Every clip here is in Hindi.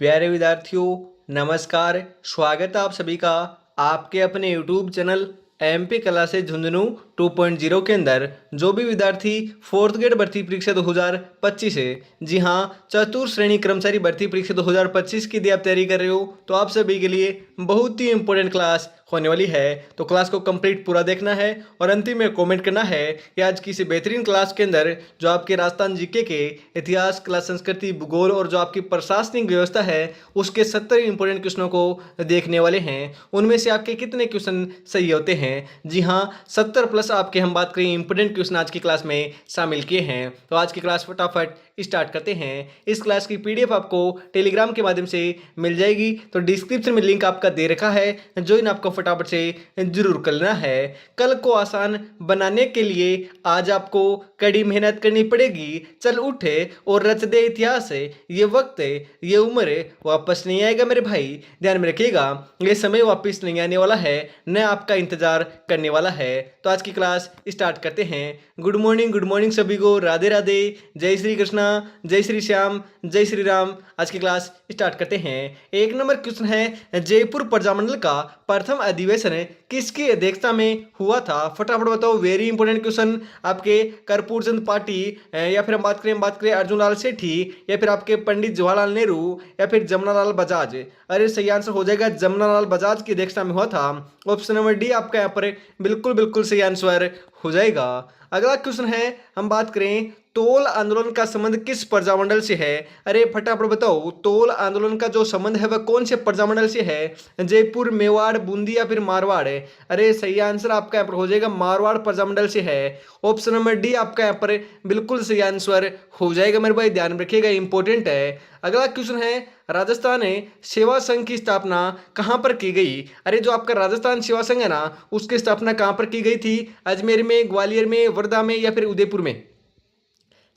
प्यारे विद्यार्थियों, नमस्कार। स्वागत है आप सभी का आपके अपने YouTube channel MP classes Jhunjhunu 2.0 के अंदर। जो भी विद्यार्थी फोर्थ ग्रेड भर्ती परीक्षा 2025 है, जी हाँ, चतुर्थ श्रेणी कर्मचारी भर्ती परीक्षा 2025 की यदि आप तैयारी कर रहे हो तो आप सभी के लिए बहुत ही इंपॉर्टेंट क्लास होने वाली है। तो क्लास को कंप्लीट पूरा देखना है और अंतिम में कमेंट करना है कि आज की इस बेहतरीन क्लास के अंदर जो आपके राजस्थान जीके के इतिहास, कला, संस्कृति, भूगोल और जो आपकी प्रशासनिक व्यवस्था है उसके 70 इंपॉर्टेंट क्वेश्चनों को देखने वाले हैं। उनमें से आपके कितने क्वेश्चन सही होते हैं? जी हाँ, 70 प्लस आपके हम बात करें इंपॉर्टेंट क्वेश्चन आज की क्लास में शामिल किए हैं। तो आज की क्लास फटाफट स्टार्ट करते हैं। इस क्लास की पीडीएफ आपको टेलीग्राम के माध्यम से मिल जाएगी, तो डिस्क्रिप्शन में लिंक आपका दे रखा है, ज्वाइन आपको फटाफट से जरूर कर लेना है। कल को आसान बनाने के लिए आज आपको कड़ी मेहनत करनी पड़ेगी। चल उठे और रच दे इतिहास। ये वक्त, ये उम्र वापस नहीं आएगा मेरे भाई, ध्यान में रखिएगा। ये समय वापस नहीं आने वाला है, न आपका इंतजार करने वाला है। तो आज की क्लास स्टार्ट करते हैं। गुड मॉर्निंग सभी को। राधे राधे, जय श्री कृष्णा, जय श्री श्याम, जय श्री राम। आज की क्लास स्टार्ट करते हैं। एक नंबर क्वेश्चन है, जयपुर प्रजामंडल का प्रथम अधिवेशन किसकी अध्यक्षता में हुआ था? फटाफट बताओ। Very important question. आपके कर्पूर चंद पाटी, या फिर हम बात करें अर्जुन लाल सेठी, या फिर आपके पंडित जवाहरलाल नेहरू, या फिर जमनालाल बजाज। अरे सही आंसर हो जाएगा जमनालाल बजाज की अध्यक्षता में हुआ था। ऑप्शन नंबर डी आपका यहाँ पर बिल्कुल सही आंसर हो जाएगा। अगला क्वेश्चन है, हम बात करें तोल आंदोलन का संबंध किस प्रजामंडल से है? अरे फटाफट बताओ, तोल आंदोलन का जो संबंध है वह कौन से प्रजामंडल से है? जयपुर, मेवाड़, बूंदी या फिर मारवाड़ है? अरे सही आंसर आपका यहाँ पर हो जाएगा मारवाड़ प्रजामंडल से है। ऑप्शन नंबर डी आपका यहाँ पर बिल्कुल सही आंसर हो जाएगा मेरे भाई, ध्यान रखिएगा, इंपॉर्टेंट है। अगला क्वेश्चन है, राजस्थान सेवा संघ की स्थापना कहाँ पर की गई? अरे जो आपका राजस्थान सेवा संघ है ना, उसकी स्थापना कहाँ पर की गई थी? अजमेर में, ग्वालियर में, वर्धा में या फिर उदयपुर में?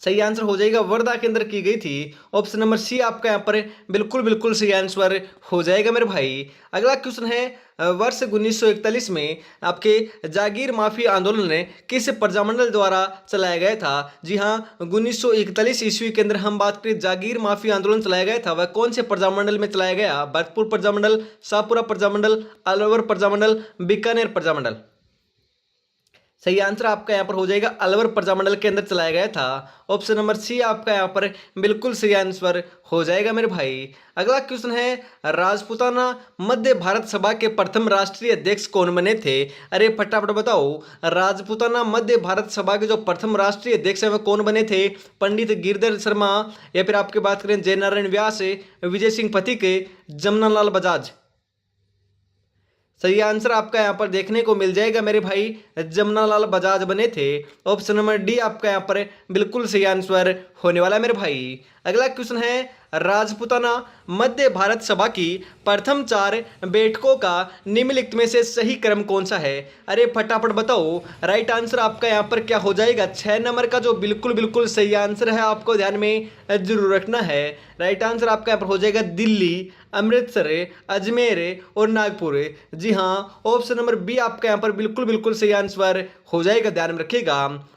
सही आंसर हो जाएगा वर्धा के अंदर की गई थी। ऑप्शन नंबर सी आपका यहाँ पर बिल्कुल सही आंसर हो जाएगा मेरे भाई। अगला क्वेश्चन है, वर्ष 1941 में आपके जागीर माफी आंदोलन किस प्रजामंडल द्वारा चलाया गया था? जी हाँ, 1941 ईस्वी के अंदर हम बात करें जागीर माफी आंदोलन चलाया गया था, वह कौन से प्रजामंडल में चलाया गया? भरतपुर प्रजामंडल, शाहपुरा प्रजामंडल, अलवर प्रजामंडल, बीकानेर प्रजामंडल? सही आंसर आपका यहाँ पर हो जाएगा अलवर प्रजामंडल के अंदर चलाया गया था। ऑप्शन नंबर सी आपका यहाँ पर बिल्कुल सही आंसर हो जाएगा मेरे भाई। अगला क्वेश्चन है, राजपूताना मध्य भारत सभा के प्रथम राष्ट्रीय अध्यक्ष कौन बने थे? अरे फटाफट बताओ, राजपूताना मध्य भारत सभा के जो प्रथम राष्ट्रीय अध्यक्ष है वह कौन बने थे? पंडित गिरिधर शर्मा, या फिर आपकी बात करें जयनारायण व्यास, विजय सिंह पथिक, जमनालाल बजाज? सही आंसर आपका यहाँ पर देखने को मिल जाएगा मेरे भाई, जमनालाल बजाज बने थे। ऑप्शन नंबर डी आपका यहाँ पर बिल्कुल सही आंसर होने वाला है मेरे भाई। अगला क्वेश्चन है, राजपूताना मध्य भारत सभा की प्रथम 4 बैठकों का निम्नलिखित में से सही क्रम कौन सा है? अरे फटाफट बताओ। राइट आंसर आपका यहाँ पर क्या हो जाएगा? 6 नंबर का जो बिल्कुल सही आंसर है, आपको ध्यान में जरूर रखना है। राइट आंसर आपका यहाँ पर हो जाएगा दिल्ली, अमृतसर, अजमेर और नागपुर। जी हाँ, ऑप्शन नंबर बी आपका यहाँ पर बिल्कुल सही आंसर हो जाएगा, ध्यान में रखिएगा।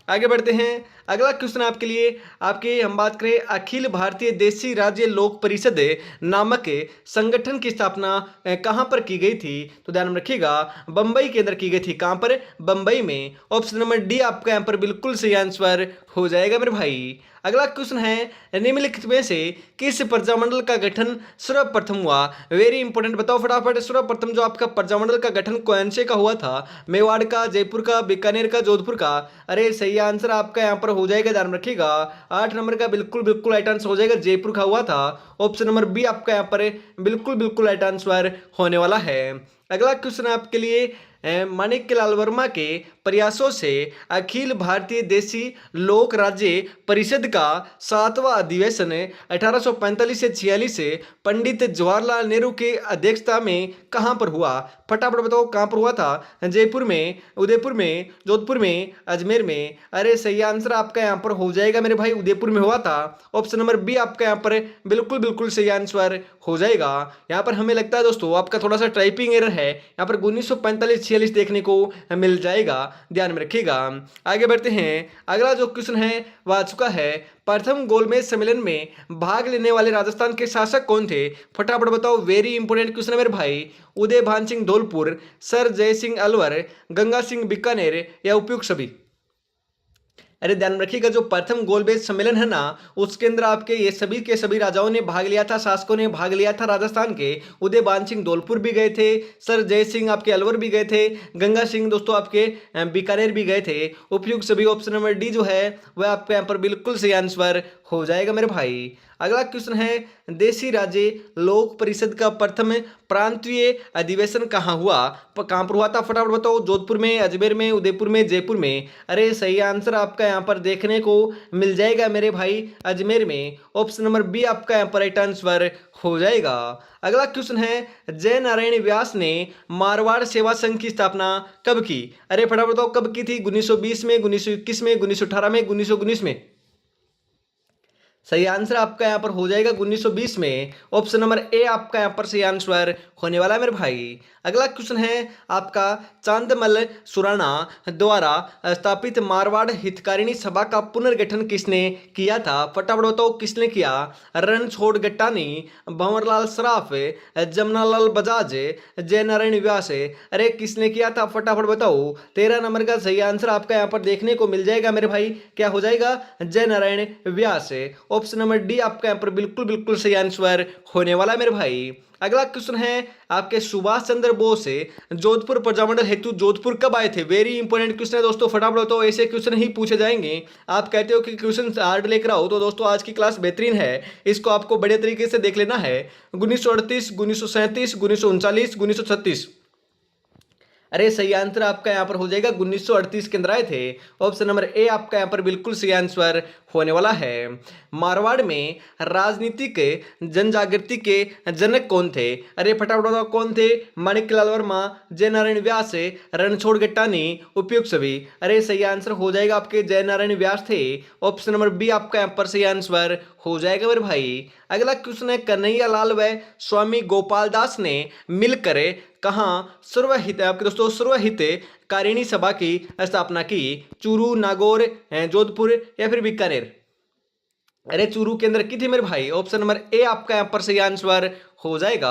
आगे बढ़ते हैं। अगला क्वेश्चन आपके लिए, आपके हम बात करें अखिल भारतीय देशी राज्य लोक परिषद नामक संगठन की स्थापना कहाँ पर की गई थी? तो ध्यान में रखिएगा, बंबई के अंदर की गई थी। कहाँ पर? बंबई में। ऑप्शन नंबर डी आपका यहाँ पर बिल्कुल सही आंसर हो जाएगा मेरे भाई। अगला क्वेश्चन है, निम्नलिखित में से किस प्रजामंडल का गठन सर्वप्रथम हुआ? वेरी इंपॉर्टेंट, बताओ फटाफट। सर्वप्रथम जो आपका प्रजामंडल का गठन कौन से का हुआ था? मेवाड़ का, जयपुर का, बीकानेर का, जोधपुर का? अरे सही आंसर आपका यहाँ पर हो जाएगा, ध्यान रखिएगा, 8 नंबर का बिल्कुल राइट आंसर हो जाएगा, जयपुर का हुआ था। ऑप्शन नंबर बी आपका यहाँ पर बिल्कुल राइट आंसर होने वाला है। अगला क्वेश्चन आपके लिए, माणिक्यलाल वर्मा के प्रयासों से अखिल भारतीय देशी लोक राज्य परिषद का 7वां अधिवेशन 1845 से 46 से पंडित जवाहरलाल नेहरू के अध्यक्षता में कहां पर हुआ? फटाफट बताओ, कहां पर हुआ था? जयपुर में, उदयपुर में, जोधपुर में, अजमेर में? अरे सही आंसर आपका यहाँ पर हो जाएगा मेरे भाई, उदयपुर में हुआ था। ऑप्शन नंबर बी आपका यहाँ पर बिल्कुल सही आंसर हो जाएगा। यहाँ पर हमें लगता है दोस्तों आपका थोड़ा सा टाइपिंग एरर है, यहाँ पर 1945-46 देखने को मिल जाएगा। ध्यान में रखिएगा। आगे बढ़ते हैं, अगला जो क्वेश्चन है वह आ चुका है, प्रथम गोलमेज सम्मेलन में भाग लेने वाले राजस्थान के शासक कौन थे? फटाफट बताओ, वेरी इंपोर्टेंट क्वेश्चन है मेरे भाई। उदय भान सिंह धौलपुर, सर जय सिंह अलवर, गंगा सिंह बीकानेर या उपयुक्त सभी? अरे ध्यान में रखिएगा, जो प्रथम गोलमेज सम्मेलन है ना, उसके अंदर आपके ये सभी के सभी राजाओं ने भाग लिया था, शासकों ने भाग लिया था। राजस्थान के उदय भान सिंह धौलपुर भी गए थे, सर जय सिंह आपके अलवर भी गए थे, गंगा सिंह दोस्तों आपके बीकानेर भी गए थे। उपयुक्त सभी ऑप्शन नंबर डी जो है वह आपके यहाँ पर बिल्कुल सही आंसर हो जाएगा मेरे भाई। अगला क्वेश्चन है, देशी राज्य लोक परिषद का प्रथम प्रांतीय अधिवेशन कहाँ हुआ? कहाँ पर हुआ था? फटाफट बताओ, जोधपुर में, अजमेर में, उदयपुर में, जयपुर में? अरे सही आंसर आपका यहाँ पर देखने को मिल जाएगा मेरे भाई, अजमेर में। ऑप्शन नंबर बी आपका यहाँ पर राइट आंसर हो जाएगा। अगला क्वेश्चन है, जय नारायण व्यास ने मारवाड़ सेवा संघ की स्थापना कब की? अरे फटाफट बताओ, कब की थी? 1920 में, 1921 में, 1918 में, 1919 में? सही आंसर आपका यहाँ पर हो जाएगा 1920 में। ऑप्शन नंबर ए आपका यहाँ पर सही आंसर होने वाला है मेरे भाई। अगला क्वेश्चन है आपका, चांदमल सुराणा द्वारा स्थापित मारवाड़ हितकारिणी सभा का पुनर्गठन किसने किया था? फटाफट बताओ, किसने किया? रणछोड़ गट्टानी, भंवरलाल सराफ, जमनालाल बजाज, जय नारायण व्यास? अरे किसने किया था? फटाफट बताओ। 13 नंबर का सही आंसर आपका यहाँ पर देखने को मिल जाएगा मेरे भाई। क्या हो जाएगा? जय Narayan Vyas. Option number D आपका यहाँ पर बिल्कुल बिल्कुल सही आंसर होने वाला है मेरे भाई। अगला क्वेश्चन है आपके, सुभाष चंद्र बोस जोधपुर प्रजामंडल हेतु जोधपुर कब आए थे? वेरी इंपॉर्टेंट क्वेश्चन है दोस्तों, फटाफट तो ऐसे क्वेश्चन ही पूछे जाएंगे। आप कहते हो कि क्वेश्चन हार्ड लेकर आओ, तो दोस्तों आज की क्लास बेहतरीन है, इसको आपको बड़े तरीके से देख लेना है। 1938, 1937, 1939, 1936? अरे सही आंसर आपका यहाँ पर हो जाएगा 1938 के अंदर आए थे। ऑप्शन नंबर ए आपका यहाँ पर बिल्कुल सही आंसर होने वाला है। मारवाड़ में राजनीतिक जन जागृति के जनक कौन थे? अरे फटाफट बताओ, कौन थे? माणिकलाल वर्मा, जय नारायण व्यास, रणछोड़ गट्टानी, उपयुक्त सभी? अरे सही आंसर हो जाएगा आपके जय नारायण व्यास थे। ऑप्शन नंबर बी आपका यहाँ पर सही आंसर हो जाएगा मेरे भाई। अगला क्वेश्चन है, कन्हैया लाल व स्वामी गोपाल दास ने मिलकर कहाँ सर्वहित आपके दोस्तों सर्वहित कारिणी सभा की स्थापना की? चूरू, नागौर, जोधपुर या फिर बीकानेर? अरे चूरू के अंदर की थी मेरे भाई। ऑप्शन नंबर ए आपका यहाँ पर सही आंसर हो जाएगा।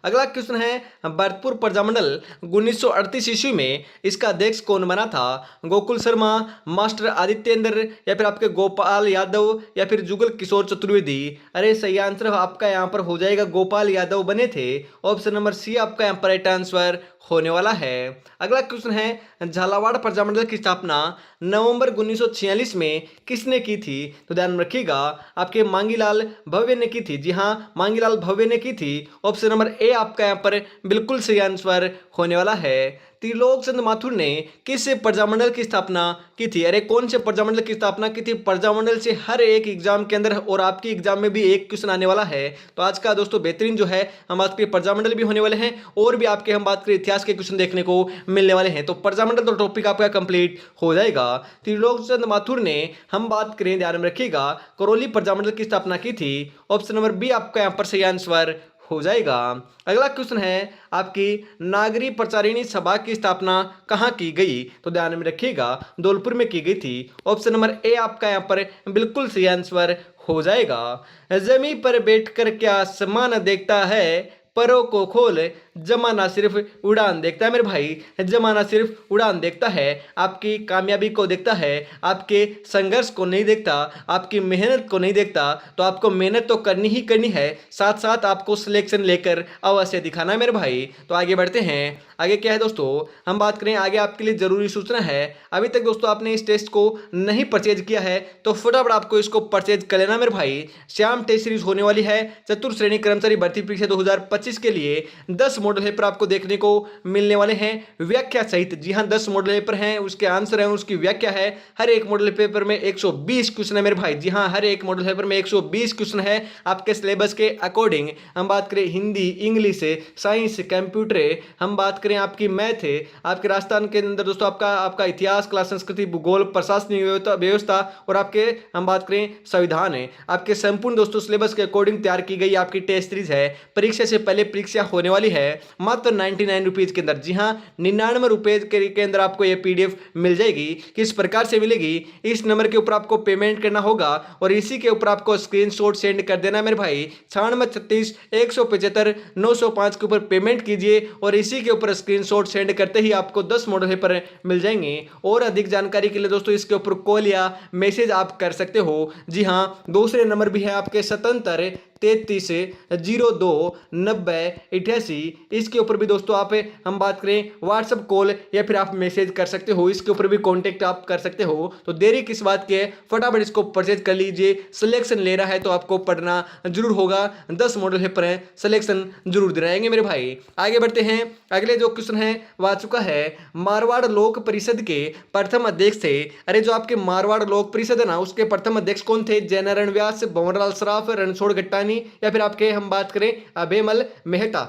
अगला क्वेश्चन है, भरतपुर प्रजामंडल 1938 ईस्वी में इसका अध्यक्ष कौन बना था? गोकुल शर्मा, मास्टर आदित्येंद्र या फिर आपके गोपाल यादव या फिर जुगल किशोर चतुर्वेदी? अरे सही आंसर आपका यहाँ पर हो जाएगा, गोपाल यादव बने थे। ऑप्शन नंबर सी आपका यहाँ पर राइट आंसर होने वाला है। अगला क्वेश्चन है, झालावाड़ प्रजामंडल की स्थापना नवंबर 1946 में किसने की थी? तो ध्यान रखिएगा, आपके मांगीलाल भव्य ने की थी। जी हाँ, मांगीलाल भव्य ने की थी। ऑप्शन नंबर ए आपका यहाँ पर बिल्कुल सही आंसर होने वाला है। त्रिलोक चंद माथुर ने किस प्रजामंडल की स्थापना की थी? अरे कौन से प्रजामंडल की स्थापना की थी? प्रजामंडल से हर एक एग्जाम के अंदर और आपकी एग्जाम में भी एक क्वेश्चन आने वाला है। तो आज का दोस्तों बेहतरीन जो है, हम बात करें प्रजामंडल भी होने वाले हैं और भी आपके हम बात करें इतिहास के क्वेश्चन देखने को मिलने वाले हैं। तो प्रजामंडल तो टॉपिक आपका कंप्लीट हो जाएगा। त्रिलोक चंद माथुर ने हम बात करें, ध्यान में रखिएगा, करौली प्रजामंडल की स्थापना की थी। ऑप्शन नंबर बी आपका यहाँ पर सही आंसर हो जाएगा। अगला क्वेश्चन है, आपकी नागरी प्रचारिणी सभा की स्थापना कहाँ की गई? तो ध्यान में रखिएगा, धौलपुर में की गई थी। ऑप्शन नंबर ए आपका यहाँ पर बिल्कुल सही आंसर हो जाएगा। जमीन पर बैठकर क्या आसमान देखता है, परों को खोल, जमाना सिर्फ उड़ान देखता है मेरे भाई। जमाना सिर्फ उड़ान देखता है, आपकी कामयाबी को देखता है, आपके संघर्ष को नहीं देखता, आपकी मेहनत को नहीं देखता। तो आपको मेहनत तो करनी ही करनी है, साथ साथ आपको सिलेक्शन लेकर अवश्य दिखाना है मेरे भाई। तो आगे बढ़ते हैं। आगे क्या है दोस्तों, हम बात करें आगे आपके लिए जरूरी सूचना है। अभी तक दोस्तों आपने इस टेस्ट को नहीं परचेज किया है तो फटाफट आपको इसको परचेज कर लेना मेरे भाई। श्याम टेस्ट सीरीज होने वाली है चतुर्थ श्रेणी कर्मचारी भर्ती परीक्षा 2025 के लिए 10 मॉडल पेपर आपको देखने को मिलने वाले हैं, व्याख्या सहित। जी हाँ, 10 मॉडल पेपर हैं, उसके आंसर हैं, उसकी व्याख्या है। हर एक मॉडल पेपर में 120 क्वेश्चन है मेरे भाई। जी हाँ, हर एक मॉडल पेपर में 120 क्वेश्चन है आपके सिलेबस के अकॉर्डिंग। हम बात करें हिंदी, इंग्लिश, साइंस, कंप्यूटर, हम बात करें आपकी मैथ, आपके राजस्थान के अंदर दोस्तों आपका इतिहास, कला, संस्कृति, भूगोल, प्रशासनिक व्यवस्था और आपके हम बात करें संविधान है। आपके संपूर्ण दोस्तों सिलेबस के अकॉर्डिंग तैयार की गई आपकी टेस्ट सीरीज है। परीक्षा से पहले परीक्षा होने वाली है मात्र 99 रुपीज़ के अंदर। जी हाँ, 99 रुपये के अंदर आपको ये PDF मिल जाएगी। किस प्रकार से मिलेगी, इस नंबर के ऊपर आपको पेमेंट करना होगा और इसी के ऊपर आपको स्क्रीनशॉट सेंड कर देना मेरे भाई। 9636 175 905 के ऊपर पेमेंट कीजिए और इसी के ऊपर स्क्रीनशॉट सेंड करते ही आपको 10 मॉडल पेपर मिल जाएंगे। और अधिक जानकारी के लिए दोस्तों इसके ऊपर कॉल या मैसेज आप कर सकते हो। जी हाँ, दूसरे नंबर भी है आपके 77 33 02 90 88। इसके ऊपर भी दोस्तों आप हम बात करें व्हाट्सअप कॉल या फिर आप मैसेज कर सकते हो। इसके ऊपर भी कांटेक्ट आप कर सकते हो। तो देरी किस बात की है, फटाफट इसको परचेज कर लीजिए। सिलेक्शन ले रहा है तो आपको पढ़ना जरूर होगा। 10 मॉडल पेपर है, सिलेक्शन जरूर दिलाएंगे मेरे भाई। आगे बढ़ते हैं, अगले जो क्वेश्चन है वह आ चुका है मारवाड़ लोक परिषद के प्रथम अध्यक्ष थे। अरे जो आपके मारवाड़ लोक परिषद है ना, उसके प्रथम अध्यक्ष कौन थे? जयनारायण व्यास, भंवरलाल सराफ, रणछोड़ गट्टानी या फिर आपके हम बात करें अभयमल मेहता।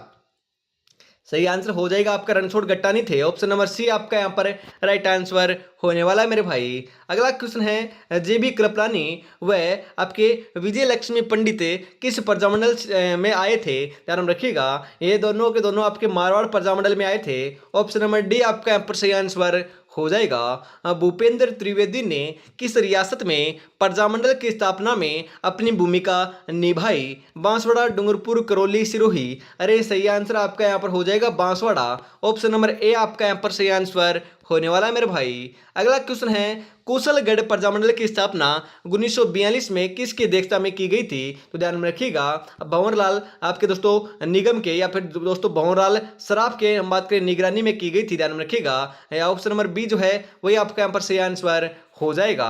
सही आंसर हो जाएगा आपका रणछोड़ गट्टानी थे। ऑप्शन नंबर सी आपका यहाँ पर राइट आंसर होने वाला है मेरे भाई। अगला क्वेश्चन है JB कृपलानी व आपके विजय लक्ष्मी पंडित किस प्रजामंडल में आए थे? ध्यान रखिएगा, ये दोनों के दोनों आपके मारवाड़ प्रजामंडल में आए थे। ऑप्शन नंबर डी आपका यहाँ पर सही आंसर हो जाएगा। भूपेंद्र त्रिवेदी ने किस रियासत में प्रजामंडल की स्थापना में अपनी भूमिका निभाई? बांसवाड़ा, डूंगरपुर, करौली, सिरोही। अरे सही आंसर आपका यहाँ पर हो जाएगा बांसवाड़ा। ऑप्शन नंबर ए आपका यहाँ पर सही आंसर होने वाला है मेरे भाई। अगला क्वेश्चन है कुशलगढ़ प्रजामंडल की स्थापना 1942 में किसकी अध्यक्षता में की गई थी? तो ध्यान में रखिएगा, भंवरलाल आपके दोस्तों निगम के या फिर दोस्तों भंवरलाल सराफ के हम बात करें निगरानी में की गई थी। ध्यान में रखिएगा, ऑप्शन नंबर बी जो है वही आपका यहाँ पर सही आंसर हो जाएगा।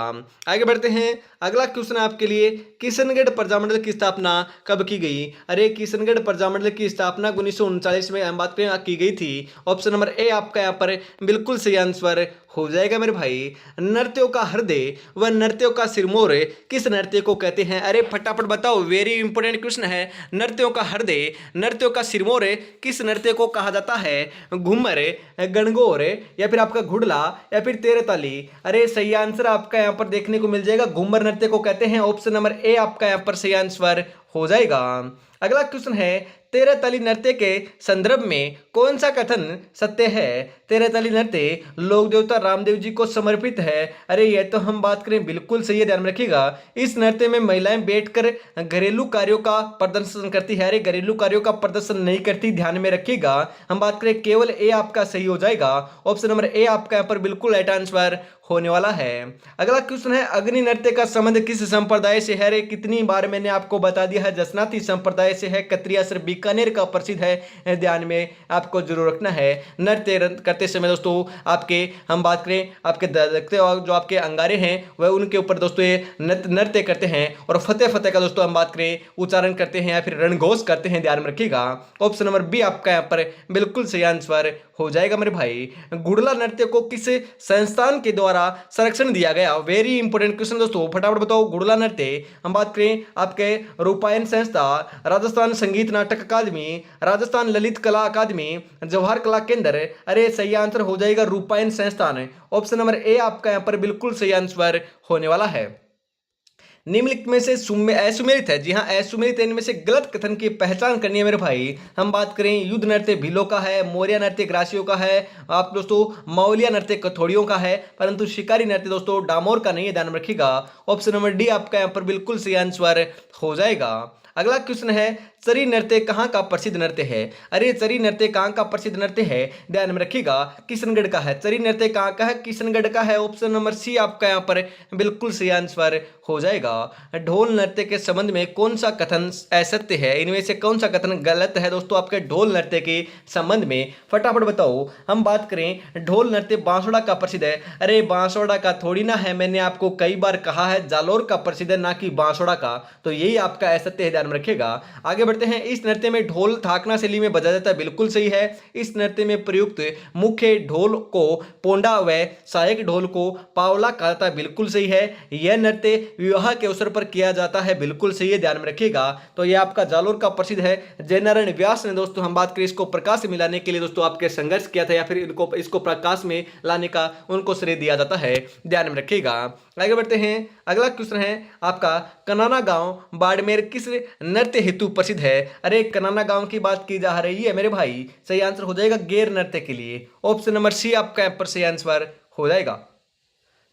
आगे बढ़ते हैं, अगला क्वेश्चन आपके लिए किशनगढ़ प्रजामंडल की स्थापना कब की गई? अरे किशनगढ़ प्रजामंडल की स्थापना 1939 में हम बात करें की गई थी। ऑप्शन नंबर ए आपका यहाँ पर बिल्कुल सही आंसर हो जाएगा मेरे भाई। नर्त्यों का हृदय व नर्त्यों का सिरमौर किस नृत्य को कहते हैं? अरे फटाफट बताओ, वेरी इंपॉर्टेंट क्वेश्चन है। नर्त्यों का हृदय, नर्त्यों का सिरमौर किस नृत्य को कहा जाता है? घूमर, गणगौर या फिर आपका घुड़ला या फिर तेरताली। अरे सही आंसर आपका यहाँ पर देखने को मिल जाएगा, घूमर नृत्य को कहते हैं। ऑप्शन नंबर ए आपका यहाँ पर सही आंसर हो जाएगा। अगला क्वेश्चन है तेरताली नृत्य के संदर्भ में कौन सा कथन सत्य है? तेरताली नृत्य लोक देवता रामदेव जी को समर्पित है। अरे ये तो हम बात करें बिल्कुल सही है, ध्यान रखिएगा। इस नृत्य में महिलाएं बैठकर घरेलू कार्यों का प्रदर्शन करती है। अरे घरेलू कार्यों का प्रदर्शन नहीं करती, ध्यान में रखिएगा। हम बात करें केवल ए आपका सही हो जाएगा। ऑप्शन नंबर ए आपका यहाँ पर बिल्कुल राइट आंसर होने वाला है। अगला क्वेश्चन है अग्नि नृत्य का संबंध किस संप्रदाय से है? अरे कितनी बार मैंने आपको बता दिया है, जसनाती संप्रदाय से है। कतरिया सर बीकानेर का प्रसिद्ध है, ध्यान में आपको जरूर रखना है। नृत्य करते समय दोस्तों आपके हम बात करें आपके जो आपके अंगारे हैं वह उनके ऊपर दोस्तों ये नृत्य करते हैं और फतेह फतेह का दोस्तों हम बात करें उच्चारण करते हैं या फिर रणघोष करते हैं, ध्यान में रखिएगा। ऑप्शन नंबर बी आपका यहाँ पर बिल्कुल सही आंसर हो जाएगा मेरे भाई। घुड़ला नृत्य को किस संस्थान के द्वारा संरक्षण दिया गया? वेरी इंपोर्टेंट क्वेश्चन दोस्तों, फटाफट बताओ। घुड़ला नृत्य हम बात करें आपके रूपायन संस्था, राजस्थान संगीत नाटक अकादमी, राजस्थान ललित कला अकादमी, जवाहर कला केंद्र। अरे सही आंसर हो जाएगा रूपायन संस्थान। ऑप्शन नंबर ए आपका यहाँ पर बिल्कुल सही आंसर होने वाला है। निम्नलिखित में से असुमेलित है, जी हाँ असुमेलित है, इनमें से गलत कथन की पहचान करनी है मेरे भाई। हम बात करें युद्ध नृत्य भीलों का है, मौर्य नृत्य ग्रासियों का है, आप दोस्तों मौलिया नृत्य कथोड़ियों का है, परंतु शिकारी नृत्य दोस्तों डामोर का नहीं है, ध्यान रखिएगा। ऑप्शन नंबर डी आपका यहाँ पर बिल्कुल सही आंसर हो जाएगा। अगला क्वेश्चन है चरी नृत्य कहाँ का प्रसिद्ध नृत्य है? अरे चरी नृत्य कहाँ का प्रसिद्ध नृत्य है? ध्यान में रखिएगा, किशनगढ़ का है। चरी नृत्य कहाँ का है? किशनगढ़ का है। ऑप्शन नंबर सी आपका यहाँ पर बिल्कुल सही आंसर हो जाएगा। ढोल नृत्य के संबंध में कौन सा कथन असत्य है? इनमें से कौन सा कथन गलत है दोस्तों आपके ढोल नृत्य के संबंध में? फटाफट बताओ। हम बात करें ढोल नृत्य बांसवाड़ा का प्रसिद्ध है। अरे बांसवाड़ा का थोड़ी ना है, मैंने आपको कई बार कहा है जालोर का प्रसिद्ध है, ना कि बांसवाड़ा का। तो यही आपका असत्य है, ध्यान में रखिएगा। आगे बढ़ते हैं, इस नृत्य में ढोल थाकना शैली में बजा जाता है, बिल्कुल सही है। इस नृत्य में प्रयुक्त मुख्य ढोल को पोंडा व सहायक ढोल को पावला कहा जाता है, बिल्कुल सही है। यह नृत्य विवाह के अवसर पर किया जाता है, बिल्कुल सही है, ध्यान में रखिएगा। तो यह आपका जालोर का प्रसिद्ध है। जयनारायण व्यास ने दोस्तों हम बात करें इसको प्रकाश में लाने के लिए दोस्तों आपके संघर्ष किया था, या फिर इसको प्रकाश में लाने का उनको श्रेय दिया जाता है, ध्यान में रखिएगा। आगे बढ़ते हैं, अगला क्वेश्चन है आपका कनाना गांव बाड़मेर किस नृत्य हेतु प्रसिद्ध है? अरे कनाना गांव की बात की जा रही है मेरे भाई। सही आंसर हो जाएगा गेर नृत्य के लिए। ऑप्शन नंबर सी आपका यहाँ पर सही आंसर हो जाएगा।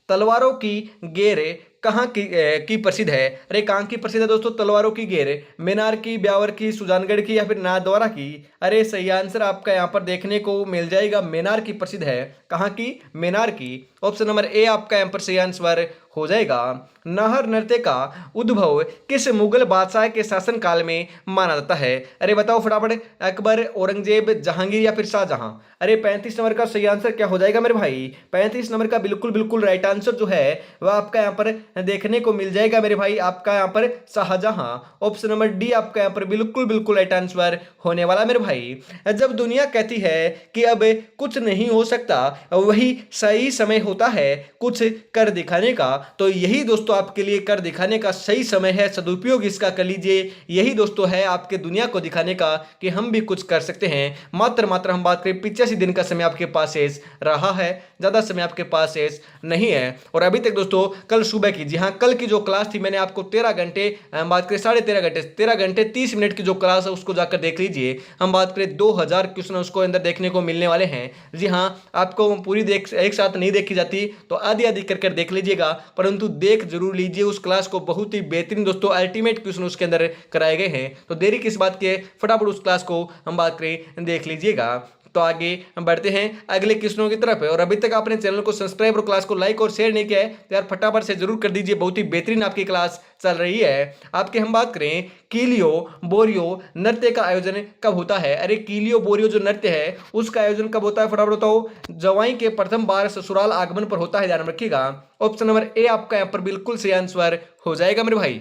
तलवारों की गेर कहाँ की प्रसिद्ध है? अरे कहाँ की प्रसिद्ध है दोस्तों तलवारों की गेर? मेनार की, ब्यावर की, सुजानगढ़ की या फिर नाथद्वारा की? अरे सही आंसर आपका यहाँ पर देखने को मिल जाएगा मेनार की प्रसिद्ध है। कहाँ की? मेनार की। ऑप्शन नंबर ए आपका यहाँ पर सही आंसर हो जाएगा। नाहर नृत्य का उद्भव किस मुगल बादशाह के शासन काल में माना जाता है? अरे बताओ फटाफट। अकबर, औरंगजेब, जहांगीर या फिर शाहजहां? अरे 35 नंबर का सही आंसर क्या हो जाएगा मेरे भाई? 35 नंबर का बिल्कुल बिल्कुल राइट आंसर जो है वह आपका यहाँ पर देखने को मिल जाएगा मेरे भाई, आपका यहाँ पर शाहजहां। ऑप्शन नंबर डी आपका यहाँ पर बिल्कुल बिल्कुल राइट आंसर होने वाला मेरे भाई। जब दुनिया कहती है कि अब कुछ नहीं हो सकता, वही सही समय होता है कुछ कर दिखाने का, तो यही दोस्तों आपके लिए कर दिखाने का सही समय है। सदुपयोग इसका कर लीजिए। यही दोस्तों है आपके दुनिया को दिखाने का कि हम भी कुछ कर सकते हैं। मात्र हम बात करें 85 दिन का समय आपके पास शेष रहा है, ज्यादा समय आपके पास शेष नहीं है। और अभी तक दोस्तों कल सुबह की, जी हाँ कल की जो क्लास थी मैंने आपको 13 घंटे, बात करें 13.5 घंटे 30 मिनट की जो क्लास है उसको जाकर देख लीजिए। हम बात करें 2000 क्वेश्चन उसको अंदर देखने को मिलने वाले हैं। जी हाँ आपको पूरी एक साथ नहीं देखी जाती तो आधी आधी कर देख लीजिएगा, परंतु देख जरूर लीजिए उस क्लास को। बहुत ही बेहतरीन दोस्तों अल्टीमेट क्वेश्चन उसके अंदर कराए गए हैं, तो देरी किस बात की है, फटाफट उस क्लास को हम बात करें देख लीजिएगा। तो आगे हम बढ़ते हैं अगले क्वेश्चनों की तरफ। और अभी तक आपने चैनल को सब्सक्राइब और क्लास को लाइक और शेयर नहीं किया है तो यार फटाफट से जरूर कर दीजिए। बहुत ही बेहतरीन आपकी क्लास चल रही है। आपके हम बात करें कीलियो बोरियो नृत्य का आयोजन कब होता है? अरे कीलियो बोरियो जो नृत्य है उसका आयोजन कब होता है फटाफट बताओ। जवाई के प्रथम बार ससुराल आगमन पर होता है, ध्यान रखिएगा। ऑप्शन नंबर ए आपका यहाँ पर बिल्कुल सही आंसर हो जाएगा मेरे भाई।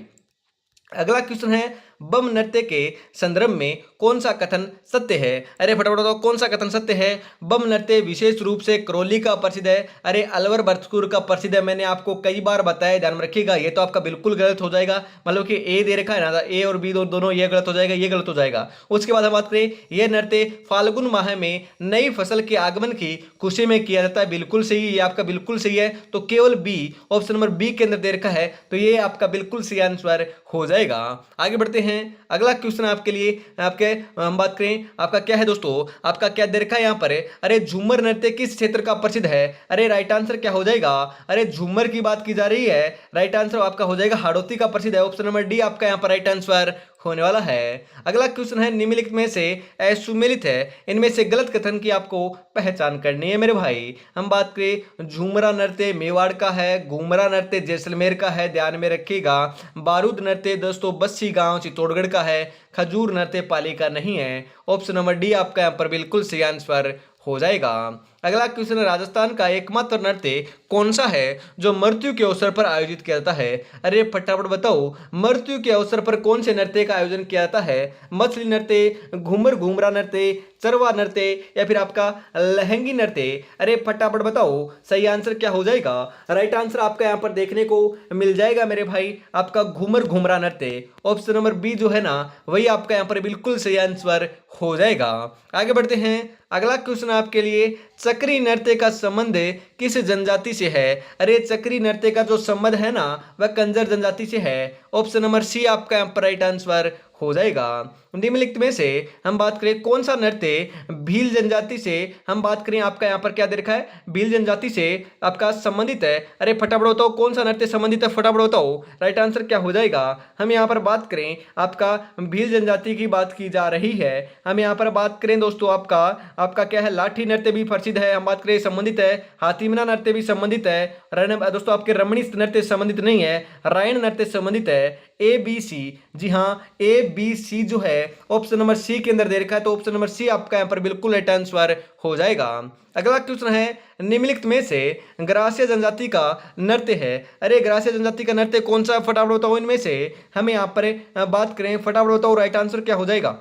अगला क्वेश्चन है बम नृत्य के संदर्भ में कौन सा कथन सत्य है? अरे फटाफट बताओ कौन सा कथन सत्य है? बम नृत्य विशेष रूप से करौली का प्रसिद्ध है। अरे अलवर भरतपुर का प्रसिद्ध है, मैंने आपको कई बार बताया, ध्यान रखिएगा। ये तो आपका बिल्कुल गलत हो जाएगा, मतलब कि ए दे रखा है ना, ए और बी दोनों ये गलत हो जाएगा, ये गलत हो जाएगा। उसके बाद हम बात करें यह नृत्य फाल्गुन माह में नई फसल के आगमन की खुशी में किया जाता है, बिल्कुल सही, ये आपका बिल्कुल सही है। तो केवल बी, ऑप्शन नंबर बी के अंदर दे रखा है, तो ये आपका बिल्कुल सही आंसर हो जाएगा। आगे बढ़ते हैं। अगला क्वेश्चन आपके लिए, आपके हम बात करें आपका क्या है दोस्तों, आपका क्या दे रखा है यहाँ पर? अरे झूमर नृत्य किस क्षेत्र का प्रसिद्ध है? अरे राइट आंसर क्या हो जाएगा? अरे झूमर की बात की जा रही है, राइट आंसर आपका हो जाएगा हाड़ौती का प्रसिद्ध है। ऑप्शन नंबर डी आपका यहाँ पर राइट आंसर होने वाला है। अगला क्वेश्चन है निम्नलिखित में से असुमेलित है, इनमें से गलत कथन की आपको पहचान करनी है मेरे भाई। हम बात करें झूमरा नृत्य मेवाड़ का है, घूमरा नृत्य जैसलमेर का है, ध्यान में रखिएगा। बारूद नृत्य दोस्तों बस्सी गांव चित्तौड़गढ़ का है। खजूर नृत्य पाली का नहीं है। ऑप्शन नंबर डी आपका यहाँ पर बिल्कुल सही आंसर हो जाएगा। अगला क्वेश्चन है राजस्थान का एकमात्र नृत्य कौन सा है जो मृत्यु के अवसर पर आयोजित किया जाता है? अरे फटाफट बताओ मृत्यु के अवसर पर कौन से नृत्य का आयोजन किया जाता है? मछली नृत्य, घूमर घूमरा नृत्य, चरवा नृत्य या फिर आपका लहंगी नृत्य? अरे फटाफट बताओ सही आंसर क्या हो जाएगा? राइट आंसर आपका यहाँ पर देखने को मिल जाएगा मेरे भाई, आपका घूमर घूमरा नृत्य। ऑप्शन नंबर बी जो है ना वही आपका यहाँ पर बिल्कुल सही आंसर हो जाएगा। आगे बढ़ते हैं। अगला क्वेश्चन आपके लिए चक्री नृत्य का संबंध किस जनजाति से है? अरे चक्री नृत्य का जो संबंध है ना वह कंजर जनजाति से है। ऑप्शन नंबर सी आपका यहाँ पर राइट आंसर हो जाएगा। निम्नलिखित में से हम बात करें कौन सा नृत्य भील जनजाति से, हम बात करें आपका यहाँ पर क्या दे रखा है, भील जनजाति से आपका संबंधित है। अरे फटाफट बताओ कौन सा नृत्य संबंधित है, फटाफट बताओ राइट आंसर क्या हो जाएगा। हम यहाँ पर बात करें आपका भील जनजाति की बात की जा रही है। हम यहाँ पर बात करें दोस्तों आपका क्या है, लाठी नृत्य भी प्रसिद्ध है, हम बात करें संबंधित है। हाथीमना नृत्य भी संबंधित है। दोस्तों आपके रमणी नृत्य संबंधित नहीं है, रायण नृत्य संबंधित है। ए बी सी, जी हाँ ए बी सी जो है ऑप्शन नंबर सी के अंदर दे रखा है, तो ऑप्शन नंबर सी आपका यहाँ पर बिल्कुल राइट आंसर हो जाएगा। अगला क्वेश्चन है निम्नलिखित में से ग्रास्य जनजाति का नृत्य है। अरे ग्रास्य जनजाति का नृत्य कौन सा, फटाफट बताओ इनमें से। हमें यहाँ पर बात करें, फटाफट बताओ राइट आंसर क्या हो जाएगा।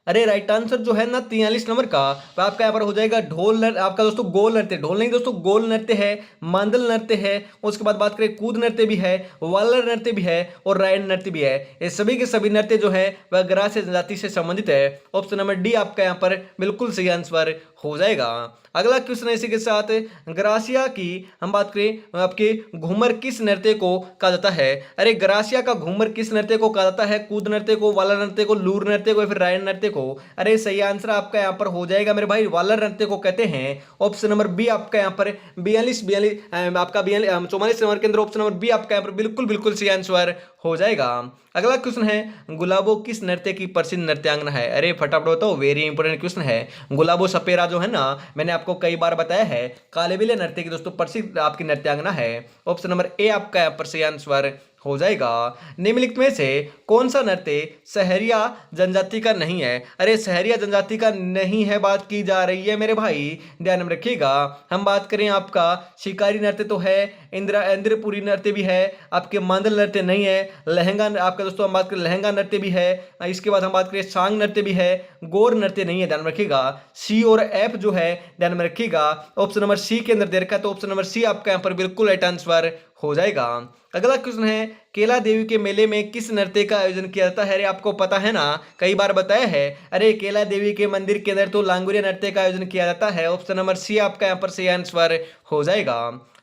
अरे राइट आंसर जो है ना 43 नंबर का वह आपका यहाँ पर हो जाएगा ढोल नृत्य। आपका दोस्तों गोल नृत्य, ढोल नहीं दोस्तों, गोल नृत्य है, मांदल नृत्य है, उसके बाद बात करें कूद नृत्य भी है, वालर नृत्य भी है और रायन नृत्य भी है। ये सभी के सभी नृत्य जो है वह ग्रास्य जनजाति से संबंधित है। ऑप्शन नंबर डी आपका यहाँ पर बिल्कुल सही आंसर हो जाएगा। अगला क्वेश्चन है इसी के साथ, ग्रासिया की हम बात करें आपके घूमर किस नृत्य को कहा जाता है? अरे ग्रासिया का घूमर किस नृत्य को कहा जाता है? कूद नृत्य को, वाला नृत्य को, लूर नृत्य को या फिर रायन नृत्य को? अरे सही आंसर आपका यहाँ पर हो जाएगा मेरे भाई, वालर नृत्य को कहते हैं। ऑप्शन नंबर बी आपका यहाँ पर 42 आपका 44 नंबर के अंदर ऑप्शन नंबर बी आपका यहाँ पर बिल्कुल बिल्कुल सही आंसर हो जाएगा। अगला क्वेश्चन है, गुलाबो किस नृत्य की प्रसिद्ध नृत्यांगना है? अरे फटाफट बताओ, वेरी इंपोर्टेंट क्वेश्चन है। गुलाबो सपेरा जो है ना, मैंने आपको कई बार बताया है, कालेबिले नृत्य की दोस्तों प्रसिद्ध आपकी नृत्यांगना है। ऑप्शन नंबर ए आपका यहाँ पर सही आंसर हो जाएगा। निम्नलिखित में से कौन सा नृत्य सहरिया जनजाति का नहीं है? अरे सहरिया जनजाति का नहीं है बात की जा रही है मेरे भाई, ध्यान में रखिएगा। हम बात करें आपका शिकारी नृत्य तो है, इंद्रपुरी नृत्य भी है, आपके मांदल नृत्य नहीं है, लहंगा आपका दोस्तों हम बात करें लहंगा नृत्य भी है, इसके बाद हम बात करें सांग नृत्य भी है, गौर नृत्य नहीं है, ध्यान में रखिएगा। सी और एफ जो है ध्यान में रखिएगा, ऑप्शन नंबर सी के अंदर दे रखा है, तो ऑप्शन नंबर सी आपका यहाँ पर बिल्कुल राइट आंसर हो जाएगा। अगला क्वेश्चन है, केला देवी के मेले में किस नृत्य का आयोजन किया जाता है? अरे आपको पता है ना, कई बार बताया है। अरे केला देवी के मंदिर के अंदर तो लांगुरिया नृत्य का आयोजन किया जाता है। ऑप्शन नंबर सी आपका यहाँ पर सही आंसर हो जाएगा।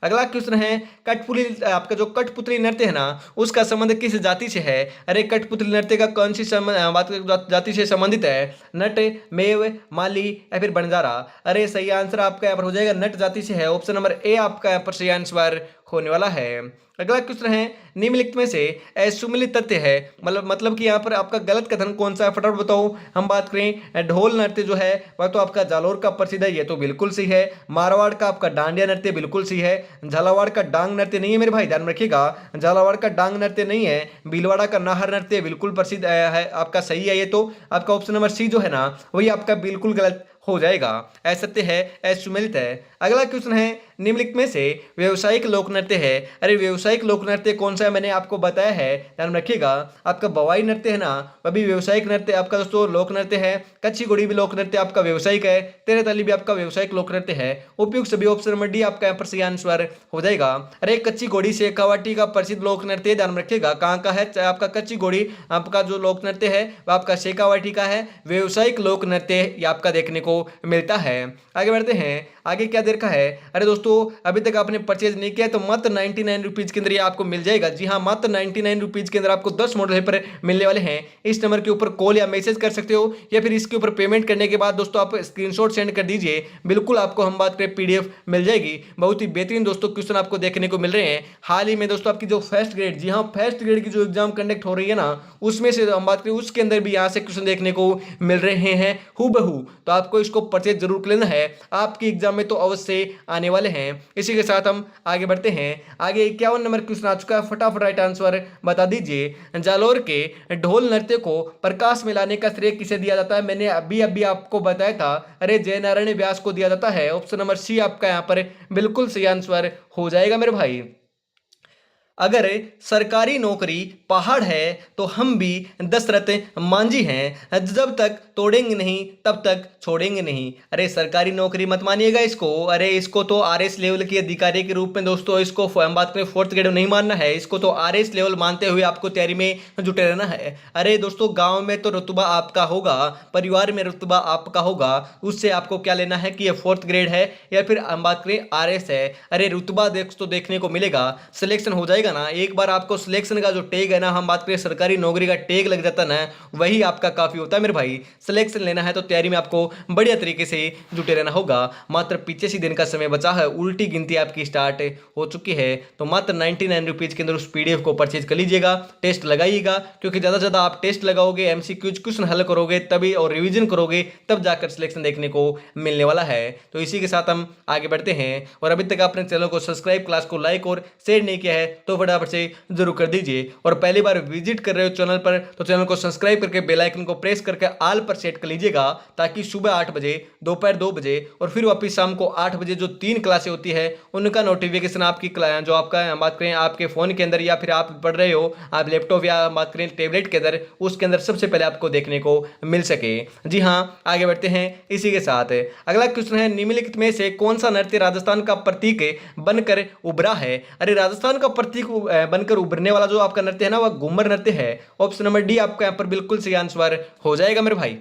अगला क्वेश्चन है, कठपुतली आपका जो कठपुतली नृत्य है ना, उसका संबंध किस जाति से है? अरे कठपुतली नृत्य का कौन सी जाति से संबंधित है? नट, मेव, माली या फिर बंजारा? अरे सही आंसर आपका यहाँ पर हो जाएगा नट जाति से है। ऑप्शन नंबर ए आपका यहाँ पर सही आंसर होने वाला है। अगला क्वेश्चन है, निम्नलिखित में से असुमिलित तथ्य है, मतलब कि यहाँ पर आपका गलत कथन कौन सा है, फटाफट बताओ। हम बात करें ढोल नृत्य जो है वह तो आपका जालोर का प्रसिद्ध है, ये तो बिल्कुल सही है। मारवाड़ का आपका डांडिया नृत्य बिल्कुल सही है। झालावाड़ का डांग नृत्य नहीं है मेरे भाई, ध्यान रखिएगा, झालावाड़ का डांग नृत्य नहीं है। भीलवाड़ा का नाहर नृत्य बिल्कुल प्रसिद्ध है, आपका सही है। ये तो आपका ऑप्शन नंबर सी जो है ना, वही आपका बिल्कुल गलत हो जाएगा। असत्य है, असुमिलित है। अगला क्वेश्चन है, निम्नलिखित में से व्यवसायिक लोक नृत्य है? अरे व्यवसायिक लोक नृत्य कौन सा है, मैंने आपको बताया है, ध्यान रखिएगा। आपका बवाई नृत्य है ना, वह भी व्यवसायिक नृत्य आपका दोस्तों लोक नृत्य है। कच्ची घोड़ी भी लोक नृत्य आपका व्यवसायिक है। तेरे ताली भी आपका व्यवसायिक लोक नृत्य है। उपयुक्त सभी ऑप्शन नंबर डी आपका यहाँ पर सही आंसर हो जाएगा। अरे कच्ची घोड़ी शेखावाटी का प्रसिद्ध लोक नृत्य, ध्यान रखिएगा, कहाँ का है आपका कच्ची घोड़ी, आपका जो लोक नृत्य है वह आपका शेखावाटी का है। व्यवसायिक लोक नृत्य ये आपका देखने को मिलता है। आगे बढ़ते हैं, आगे क्या दे रखा है? अरे दोस्तों अभी तक आपने परचेज नहीं किया तो मात्र 99 रुपीज के अंदर ये आपको मिल जाएगा। जी हाँ, मात्र 99 रुपीज के अंदर आपको 10 मॉडल हेल्पर मिलने वाले हैं। इस नंबर के ऊपर कॉल या मैसेज कर सकते हो, या फिर इसके ऊपर पेमेंट करने के बाद दोस्तों आप स्क्रीनशॉट सेंड कर दीजिए, बिल्कुल आपको हम बात करें पीडीएफ मिल जाएगी। बहुत ही बेहतरीन दोस्तों क्वेश्चन आपको देखने को मिल रहे हैं। हाल ही में दोस्तों आपकी जो फर्स्ट ग्रेड, जी हाँ फर्स्ट ग्रेड की जो एग्जाम कंडक्ट हो रही है ना, उसमें से हम बात करें उसके अंदर भी यहाँ से क्वेश्चन देखने को मिल रहे हैं हूबहू। तो आपको इसको परचेज जरूर कर लेना है, आपकी एग्जाम में तो अवश्य आने वाले हैं। इसी के साथ हम आगे बढ़ते हैं। आगे 51 नंबर क्वेश्चन आ चुका है, फटाफट राइट आंसर बता दीजिए। जालोर के ढोल नृत्य को प्रकाश में लाने का श्रेय किसे दिया जाता है? मैंने अभी आपको बताया था, अरे जय नारायण व्यास को दिया जाता है। ऑप्शन नंबर सी आपका यहाँ पर बिल्कुल सही आंसर हो जाएगा मेरे भाई। अगर सरकारी नौकरी पहाड़ है तो हम भी दशरथ मांझी हैं, जब तक तोड़ेंगे नहीं तब तक छोड़ेंगे नहीं। अरे सरकारी नौकरी मत मानिएगा इसको, अरे इसको तो आरएस लेवल की अधिकारी के रूप में दोस्तों इसको हम बात करें फोर्थ ग्रेड नहीं मानना है, इसको तो आरएस लेवल मानते हुए आपको तैयारी में जुटे रहना है। अरे दोस्तों गाँव में तो रुतबा आपका होगा, परिवार में रुतबा आपका होगा, उससे आपको क्या लेना है कि ये फोर्थ ग्रेड है या फिर हम बात करें आरएस है। अरे रुतबा तो देखने को मिलेगा, सिलेक्शन हो जाएगा ना, एक बार आपको सिलेक्शन का जो टैग है ना, हम बात करें सरकारी नौकरी का टैग लग जाता ना, वही आपका काफी होता है मेरे भाई। सिलेक्शन लेना है तो तैयारी में आपको बढ़िया तरीके से जुटे रहना होगा। मात्र 85 दिन का समय बचा है, उल्टी गिनती आपकी स्टार्ट हो चुकी है, तो मात्र 99 रुपीज के अंदर उस पीडीएफ को परचेज कर लीजिएगा। टेस्ट लगाइएगा, क्योंकि ज्यादा से ज्यादा आप टेस्ट लगाओगे, एमसीक्यूज क्वेश्चन हल करोगे तभी और रिवीजन करोगे तब जाकर सिलेक्शन देखने को मिलने वाला है। तो इसी के साथ हम आगे बढ़ते हैं, और अभी तक आपने चैनल को सब्सक्राइब, क्लास को लाइक और शेयर नहीं किया है तो फटाफट से जरूर कर दीजिए। और पहली बार विजिट कर रहे हो चैनल पर तो चैनल को सब्सक्राइब करके बेल आइकन को प्रेस करके ऑल पर सेट कर लीजिएगा, ताकि सुबह 8 बजे, दोपहर 2 बजे और फिर वापस शाम को 8 बजे जो 3 क्लासें होती है उनका नोटिफिकेशन आपकी जो आपका बात करें आपके फ़ोन के अंदर, या फिर आप पढ़ रहे हो आप लैपटॉप या बात करें टैबलेट के अंदर, उसके अंदर सबसे पहले आपको देखने को मिल सके। जी हाँ, आगे बढ़ते हैं इसी के साथ। अगला क्वेश्चन है, निम्नलिखित में से कौन सा नृत्य राजस्थान का प्रतीक बनकर उभरा है? अरे राजस्थान का प्रतीक बनकर उभरने वाला जो आपका नृत्य है ना, वह घूमर नृत्य है। ऑप्शन नंबर डी आपका यहाँ पर बिल्कुल सही आंसर हो जाएगा मेरे भाई।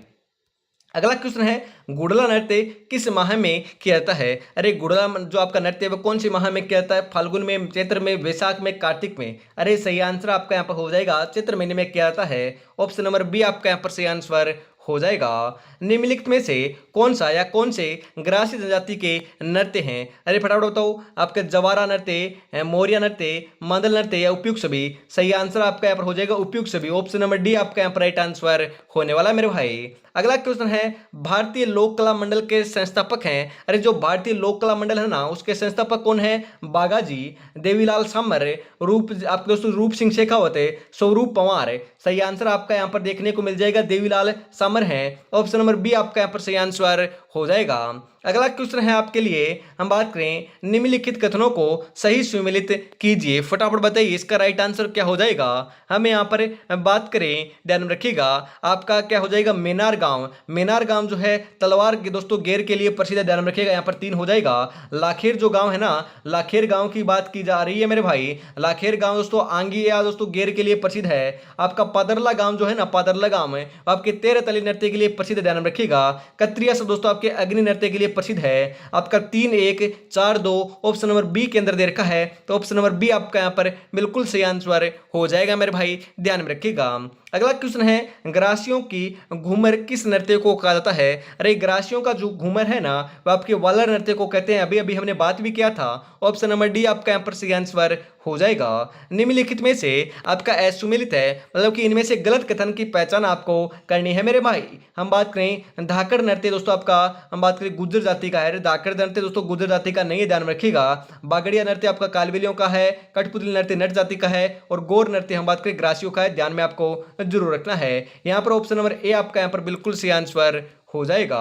अगला क्वेश्चन है, गुड़ला नृत्य किस माह में किया जाता है? अरे गुड़ला जो आपका नृत्य है वो कौन सी माह में किया जाता है? फाल्गुन में, चैत्र में, वैशाख में, कार्तिक में? अरे सही आंसर आपका यहाँ पर हो जाएगा चैत्र महीने में किया जाता है। ऑप्शन नंबर बी आपका यहाँ पर सही आंसर हो जाएगा। निम्नलिखित में से कौन सा या कौन से ग्रासीय जनजाति के नृत्य हैं? अरे फटाफट बताओ, आपके जवारा नृत्य, मौर्य नृत्य, मंडल नृत्य या उपयुक्त सभी? सही आंसर आपका यहाँ पर हो जाएगा उपयुक्त सभी। ऑप्शन नंबर डी आपका यहाँ पर राइट आंसर होने वाला मेरे भाई। अगला क्वेश्चन है, भारतीय लोक कला मंडल के संस्थापक हैं? अरे जो भारतीय लोक कला मंडल है ना, उसके संस्थापक कौन है? बागाजी, देवीलाल सामर, रूप आपके दोस्तों रूप सिंह शेखावत, स्वरूप पंवार? सही आंसर आपका यहाँ पर देखने को मिल जाएगा देवीलाल सामर है। ऑप्शन नंबर बी आपका यहाँ पर सही आंसर हो जाएगा। अगला क्वेश्चन है आपके लिए, हम बात करें निम्नलिखित कथनों को सही सुमेलित कीजिए। फटाफट बताइए इसका राइट आंसर क्या हो जाएगा। हमें यहाँ पर बात करें, ध्यान में रखिएगा, आपका क्या हो जाएगा? मेनार गांव। मेनार गांव जो है तलवार के दोस्तों गेर के लिए प्रसिद्ध है, ध्यान में रखिएगा, यहाँ पर 3 हो जाएगा। लाखेर जो गांव है ना, लाखेर गांव की बात की जा रही है मेरे भाई। लाखेर गांव दोस्तों आंगी या दोस्तों गेर के लिए प्रसिद्ध है। आपका पादरला गांव जो है ना, पादरला गांव है आपके 13 तली नृत्य के लिए प्रसिद्ध है, ध्यान में रखिएगा। कत्रिया से दोस्तों आपके अग्नि नृत्य के लिए प्रसिद्ध है। आपका 3-1-4-2 ऑप्शन नंबर बी के अंदर दे रखा है, तो ऑप्शन नंबर बी आपका यहां पर बिल्कुल सही आंसर हो जाएगा मेरे भाई, ध्यान में रखिएगा। अगला क्वेश्चन है, ग्रासियों की घूमर किस नृत्य को कहा जाता है? अरे ग्रासियों का जो घूमर है ना, वो आपके वालर नृत्य को कहते हैं। अभी अभी हमने बात भी किया था। ऑप्शन नंबर डी आपका यहाँ पर सही आंसर हो जाएगा। निम्नलिखित में से आपका असुमेलित है, मतलब कि इनमें से गलत कथन की पहचान आपको करनी है मेरे भाई। हम बात करें धाकड़ नृत्य दोस्तों आपका, हम बात करें गुर्जर जाति का है। धाकड़ नृत्य दोस्तों गुर्जर जाति का नहीं है, ध्यान में रखिएगा। बागड़िया नृत्य आपका कालबेलियों का है। कठपुतली नृत्य नट जाति का है। और गौर नृत्य हम बात करें ग्रासियों का है, ध्यान में आपको जरूर रखना है। यहाँ पर ऑप्शन नंबर ए आपका यहाँ पर बिल्कुल सही आंसर हो जाएगा।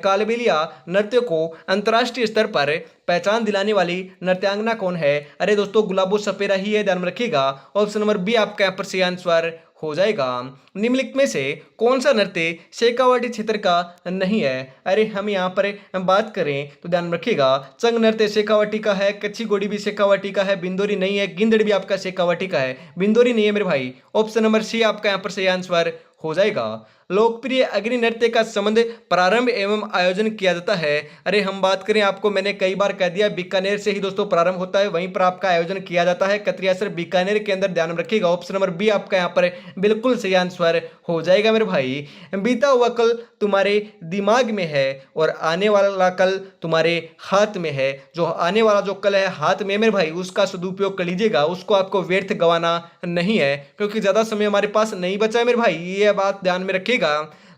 कालबेलिया नृत्य को अंतर्राष्ट्रीय स्तर पर पहचान दिलाने वाली नृत्यांगना कौन है? अरे दोस्तों गुलाबो सपेरा ही है, ध्यान में रखिएगा। ऑप्शन नंबर बी आपका यहाँ पर सही आंसर हो जाएगा। निम्नलिखित में से कौन सा नृत्य शेखावाटी क्षेत्र का नहीं है? अरे हम यहाँ पर बात करें तो ध्यान रखिएगा, चंग नृत्य शेखावाटी का है, कच्ची गोड़ी भी शेखावाटी का है, बिंदोरी नहीं है, गिंदड़ भी आपका शेखावाटी का है, बिंदोरी नहीं है मेरे भाई। ऑप्शन नंबर सी आपका यहाँ पर सही आंसर हो जाएगा। लोकप्रिय अग्नि नृत्य का संबंध प्रारंभ एवं आयोजन किया जाता है। अरे हम बात करें, आपको मैंने कई बार कह दिया, बीकानेर से ही दोस्तों प्रारंभ होता है, वहीं पर आपका आयोजन किया जाता है। कतरियासर बीकानेर के अंदर, ध्यान में रखिएगा। ऑप्शन नंबर बी आपका यहाँ पर बिल्कुल सही आंसर हो जाएगा मेरे भाई। बीता हुआ कल तुम्हारे दिमाग में है और आने वाला कल तुम्हारे हाथ में है। जो आने वाला जो कल है हाथ में मेरे भाई, उसका सदुपयोग कर लीजिएगा, उसको आपको व्यर्थ गंवाना नहीं है, क्योंकि ज्यादा समय हमारे पास नहीं बचा है मेरे भाई, ये बात ध्यान में रखिएगा।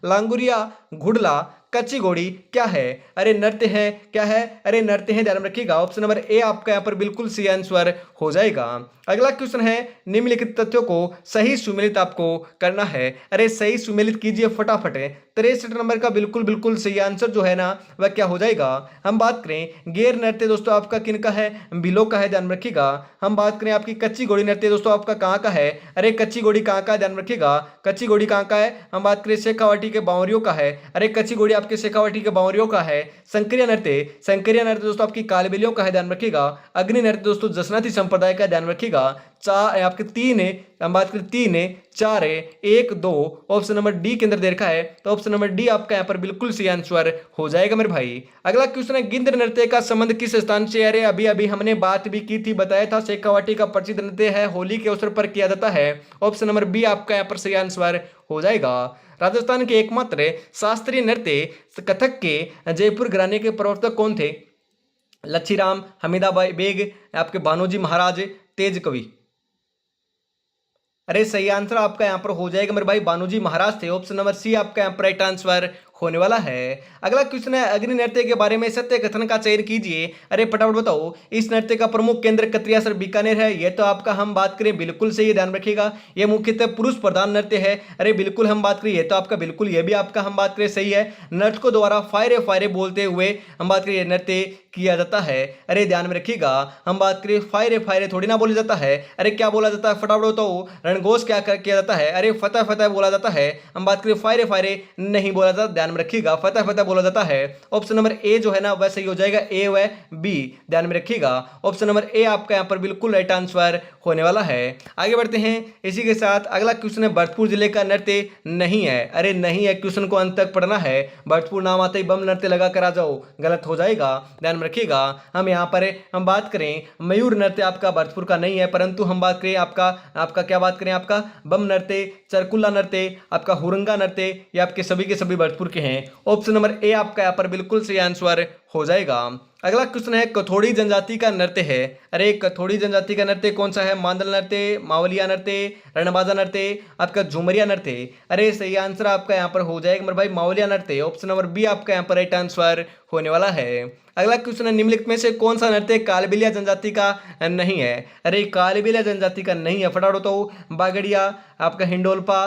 लांगुरिया, घुड़ला, कच्ची घोड़ी क्या है? अरे नृत्य है, क्या है? अरे नृत्य है, ध्यान में रखिएगा। ऑप्शन नंबर ए आपका यहाँ पर बिल्कुल सही आंसर हो जाएगा। अगला क्वेश्चन है, निम्नलिखित तथ्यों को सही सुमेलित आपको करना है। अरे सही सुमेलित कीजिए फटाफट। 63 नंबर का बिल्कुल बिल्कुल सही आंसर जो है ना, वह क्या हो जाएगा? हम बात करें गेर नृत्य दोस्तों आपका किनका है? बिलो का है, ध्यान में रखिएगा। हम बात करें आपकी कच्ची घोड़ी नृत्य दोस्तों आपका कहाँ का है? अरे कच्ची घोड़ी कहाँ का है, ध्यान में रखिएगा। कच्ची घोड़ी कहाँ का है? हम बात करें शेखावाटी के बावरियों का है। अरे कच्ची घोड़ी आपके शेखावाटी के बावरियों का है। संक्रिया नृत्य दोस्तों आपकी कालबेलियों का है, ध्यान रखिएगा। अग्नि नृत्य दोस्तों जसनाती संप्रदाय का, ध्यान रखिएगा। चार आपके 3 है, हम बात करें 3 है, 4 है, 1 2 ऑप्शन नंबर डी के अंदर दे रखा है, तो ऑप्शन नंबर डी आपका यहाँ पर बिल्कुल सही आंसर हो जाएगा मेरे भाई। अगला क्वेश्चन है, गिंद नृत्य का संबंध किस स्थान से? अरे अभी अभी हमने बात भी की थी, बताया था, शेखावाटी का प्रसिद्ध नृत्य है, होली के अवसर पर किया जाता है। ऑप्शन नंबर बी आपका यहाँ पर सही आंसर हो जाएगा। राजस्थान के एकमात्र शास्त्रीय नृत्य कथक के जयपुर घराने के प्रवर्तक कौन थे? लच्छीराम, हमीदाबाई बेग, आपके भानोजी महाराज, तेज कवि? अरे सही आंसर आपका यहाँ पर हो जाएगा मेरे भाई, भानोजी महाराज थे। ऑप्शन नंबर सी आपका यहाँ पर राइट आंसर होने वाला है। अगला क्वेश्चन है अग्नि नृत्य के बारे में सत्य कथन का चयन कीजिए। अरे फटाफट बताओ, इस नृत्य का प्रमुख केंद्र कतरियासर बीकानेर है। ये तो आपका हम बात करें बिल्कुल सही, ध्यान रखिएगा। ये मुख्यतः पुरुष प्रधान नृत्य है। अरे बिल्कुल हम बात करें, ये तो आपका बिल्कुल, ये भी आपका हम बात करें सही है। नर्तकों द्वारा फायरे फायरे बोलते हुए हम बात करें नृत्य किया जाता है। अरे ध्यान में रखिएगा, हम बात करें फायरे फायरे थोड़ी ना बोला जाता है। अरे क्या बोला जाता है, फटाफट बताओ। रणघोष क्या किया जाता है, अरे फतेह फतेह बोला जाता है। हम बात करें फायरे फायरे नहीं बोला जाता, ध्यान में रखिएगा, फतेह फतेह बोला जाता है। ऑप्शन नंबर ए जो है ना वह सही हो जाएगा, ए व बी, ध्यान में रखिएगा। ऑप्शन नंबर ए आपका यहाँ पर बिल्कुल राइट आंसर होने वाला है। आगे बढ़ते हैं इसी के साथ। अगला क्वेश्चन है भरतपुर जिले का नृत्य नहीं है। अरे नहीं है, क्वेश्चन को अंत तक पढ़ना है। भरतपुर नाम आते ही बम नृत्य लगा कर आ जाओ, गलत हो जाएगा, ध्यान में रखिएगा। हम यहाँ पर हम बात करें मयूर नृत्य आपका भरतपुर का नहीं है, परंतु हम बात करें आपका क्या बात करें, आपका बम नृत्य, चरकुल्ला नृत्य, आपका हुरंगा नृत्य, ये आपके सभी के सभी भरतपुर के हैं। ऑप्शन नंबर ए आपका यहाँ पर बिल्कुल सही आंसर हो जाएगा। अगला क्वेश्चन है कथोड़ी जनजाति का नृत्य है। अरे कथोड़ी जनजाति का नृत्य कौन सा है, मांदल नृत्य, मावलिया नृत्य, रणबाजा नृत्य, आपका झुमरिया नृत्य। अरे सही आंसर आपका यहाँ पर हो जाएगा मेरे भाई मावलिया नृत्य। ऑप्शन नंबर बी आपका यहाँ पर राइट आंसर होने वाला है। अगला क्वेश्चन है निम्नलिखित में से कौन सा नृत्य कालबेलिया जनजाति का नहीं है। अरे कालबेलिया जनजाति का नहीं है, फटाफट बताओ। बागड़िया, आपका हिंडोलपा,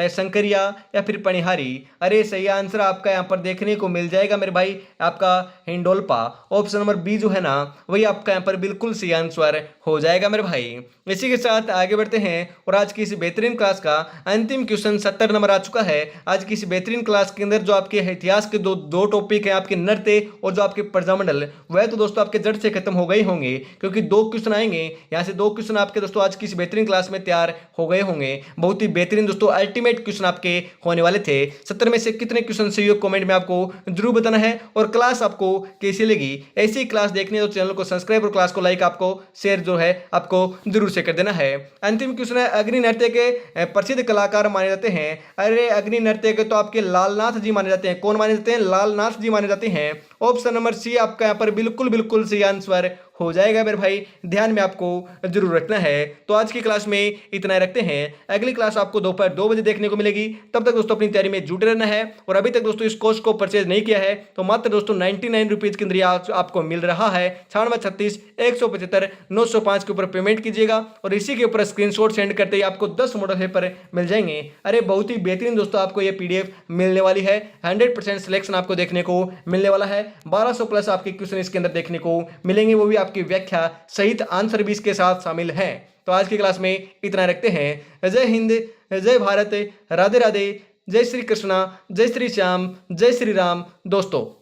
शंकरिया या फिर पनिहारी। अरे सही आंसर आपका यहाँ पर देखने को मिल जाएगा मेरे भाई, आपका हिंडोलपा। ऑप्शन नंबर बी जो है ना वही आपका यहाँ पर बिल्कुल सही आंसर हो जाएगा मेरे भाई। इसी के साथ आगे बढ़ते हैं और आज की इस बेहतरीन क्लास का अंतिम क्वेश्चन 70 नंबर आ चुका है। आज की इस बेहतरीन क्लास के अंदर जो आपके इतिहास के दो टॉपिक हैं, आपके नृत्य और जो आपके प्रजामंडल, वह तो दोस्तों आपके जड़ से खत्म हो गए होंगे, क्योंकि 2 क्वेश्चन आएंगे यहाँ से। 2 क्वेश्चन आपके दोस्तों आज की इस बेहतरीन क्लास में तैयार हो गए होंगे। बहुत ही बेहतरीन दोस्तों अल्टीमेट क्वेश्चन आपके होने वाले थे। 70 में से कितने क्वेश्चन सही हो कमेंट में आपको जरूर बताना है। और क्लास आपको कैसी लगी, ऐसी क्लास देखनी है तो चैनल को सब्सक्राइब और क्लास को लाइक, आपको शेयर जो है आपको जरूर से कर देना है। अंतिम क्वेश्चन है अग्नि नृत्य के प्रसिद्ध कलाकार माने जाते हैं। अरे अग्नि नृत्य के तो आपके लालनाथ जी माने जाते हैं। कौन माने जाते हैं, लालनाथ जी माने जाते हैं। ऑप्शन नंबर सी आपका यहाँ पर बिल्कुल बिल्कुल सही आंसर हो जाएगा मेरे भाई, ध्यान में आपको जरूर रखना है। तो आज की क्लास में इतना ही रखते हैं। अगली क्लास आपको दोपहर 2 बजे देखने को मिलेगी। तब तक दोस्तों अपनी तैयारी में जुटे रहना है। और अभी तक दोस्तों इस कोर्स को परचेज नहीं किया है तो मात्र दोस्तों 99 रुपीज़ के अंदर आपको मिल रहा है। 9636 175 905 के ऊपर पेमेंट कीजिएगा और इसी के ऊपर स्क्रीनशॉट सेंड करते ही आपको 10 मॉडल पेपर मिल जाएंगे। अरे बहुत ही बेहतरीन दोस्तों आपको ये PDF मिलने वाली है। 100% सिलेक्शन आपको देखने को मिलने वाला है। 1200 प्लस आपके क्वेश्चन इसके अंदर देखने को मिलेंगे, वो भी आपकी व्याख्या सहित आंसर भी इसके साथ शामिल हैं। तो आज की क्लास में इतना रखते हैं। जय हिंद, जय भारत, राधे राधे, जय श्री कृष्णा, जय श्री श्याम, जय श्री राम दोस्तों।